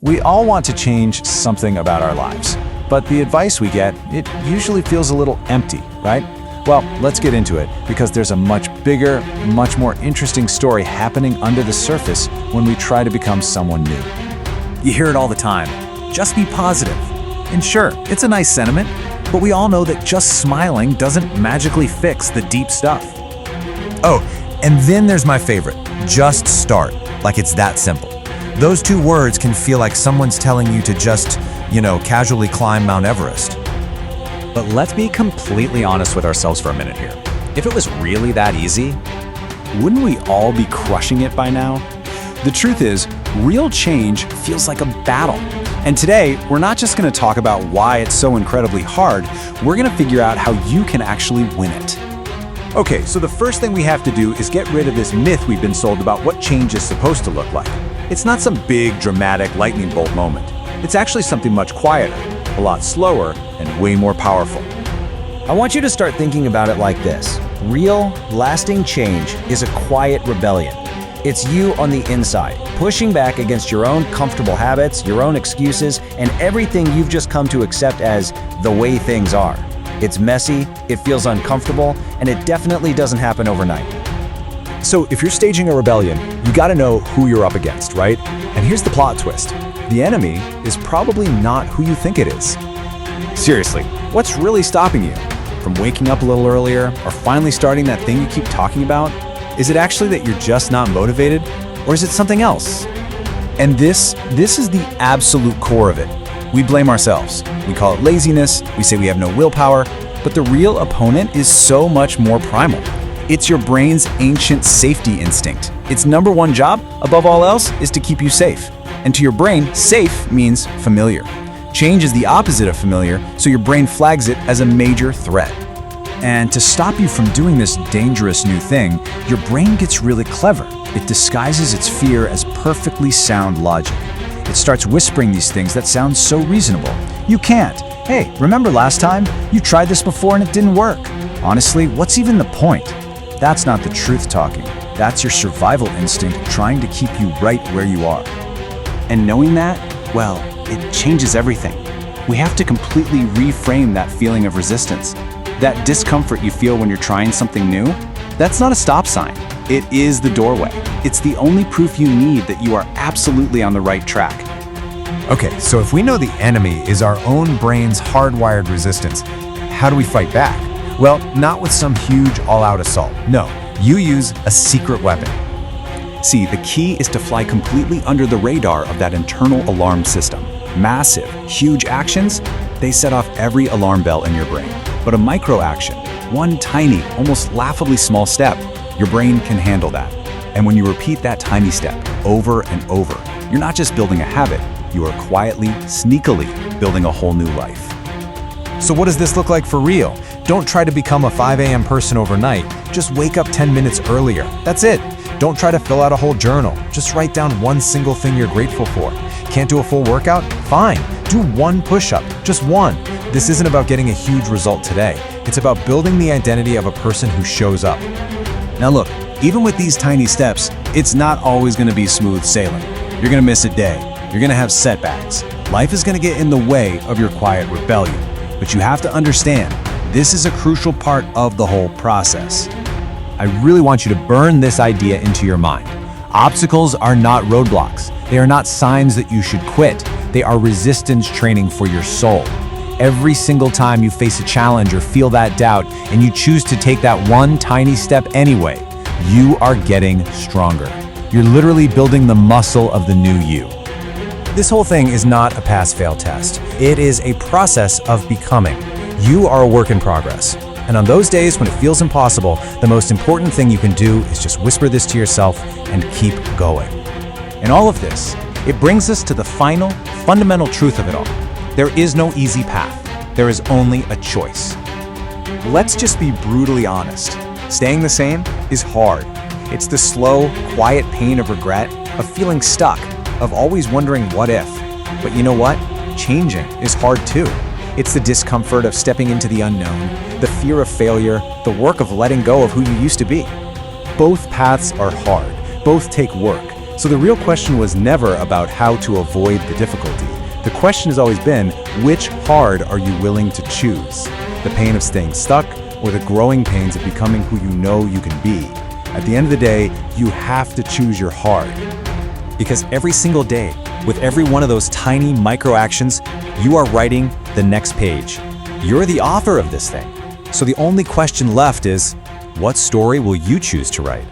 We all want to change something about our lives, but the advice we get, it usually feels a little empty, right? Well, let's get into it, because there's a much bigger, much more interesting story happening under the surface when we try to become someone new. You hear it all the time. Just be positive. And sure, it's a nice sentiment, but we all know that just smiling doesn't magically fix the deep stuff. Oh, and then there's my favorite, just start, like it's that simple. Those two words can feel like someone's telling you to just, casually climb Mount Everest. But let's be completely honest with ourselves for a minute here. If it was really that easy, wouldn't we all be crushing it by now? The truth is, real change feels like a battle. And today, we're not just going to talk about why it's so incredibly hard, we're going to figure out how you can actually win it. Okay, so the first thing we have to do is get rid of this myth we've been sold about what change is supposed to look like. It's not some big, dramatic lightning bolt moment. It's actually something much quieter, a lot slower, and way more powerful. I want you to start thinking about it like this. Real, lasting change is a quiet rebellion. It's you on the inside, pushing back against your own comfortable habits, your own excuses, and everything you've just come to accept as the way things are. It's messy, it feels uncomfortable, and it definitely doesn't happen overnight. So if you're staging a rebellion, you gotta know who you're up against, right? And here's the plot twist. The enemy is probably not who you think it is. Seriously, what's really stopping you from waking up a little earlier or finally starting that thing you keep talking about? Is it actually that you're just not motivated, or is it something else? And this is the absolute core of it. We blame ourselves. We call it laziness, we say we have no willpower, but the real opponent is so much more primal. It's your brain's ancient safety instinct. Its number one job, above all else, is to keep you safe. And to your brain, safe means familiar. Change is the opposite of familiar, so your brain flags it as a major threat. And to stop you from doing this dangerous new thing, your brain gets really clever. It disguises its fear as perfectly sound logic. It starts whispering these things that sound so reasonable. You can't. Hey, remember last time? You tried this before and it didn't work. Honestly, what's even the point? That's not the truth talking. That's your survival instinct trying to keep you right where you are. And knowing that, well, it changes everything. We have to completely reframe that feeling of resistance. That discomfort you feel when you're trying something new, that's not a stop sign. It is the doorway. It's the only proof you need that you are absolutely on the right track. Okay, so if we know the enemy is our own brain's hardwired resistance, how do we fight back? Well, not with some huge all-out assault. No, you use a secret weapon. See, the key is to fly completely under the radar of that internal alarm system. Massive, huge actions, they set off every alarm bell in your brain. But a micro action, one tiny, almost laughably small step, your brain can handle that. And when you repeat that tiny step over and over, you're not just building a habit, you are quietly, sneakily building a whole new life. So what does this look like for real? Don't try to become a 5 a.m. person overnight. Just wake up 10 minutes earlier. That's it. Don't try to fill out a whole journal. Just write down one single thing you're grateful for. Can't do a full workout? Fine. Do one push-up. Just one. This isn't about getting a huge result today. It's about building the identity of a person who shows up. Now look, even with these tiny steps, it's not always going to be smooth sailing. You're going to miss a day. You're going to have setbacks. Life is going to get in the way of your quiet rebellion. But you have to understand, this is a crucial part of the whole process. I really want you to burn this idea into your mind. Obstacles are not roadblocks. They are not signs that you should quit. They are resistance training for your soul. Every single time you face a challenge or feel that doubt and you choose to take that one tiny step anyway, you are getting stronger. You're literally building the muscle of the new you. This whole thing is not a pass-fail test. It is a process of becoming. You are a work in progress. And on those days when it feels impossible, the most important thing you can do is just whisper this to yourself and keep going. In all of this, it brings us to the final, fundamental truth of it all. There is no easy path. There is only a choice. Let's just be brutally honest. Staying the same is hard. It's the slow, quiet pain of regret, of feeling stuck, of always wondering what if. But you know what? Changing is hard too. It's the discomfort of stepping into the unknown, the fear of failure, the work of letting go of who you used to be. Both paths are hard. Both take work. So the real question was never about how to avoid the difficulty. The question has always been, which hard are you willing to choose? The pain of staying stuck or the growing pains of becoming who you know you can be? At the end of the day, you have to choose your hard. Because every single day, with every one of those tiny micro actions, you are writing the next page. You're the author of this thing. So the only question left is, what story will you choose to write?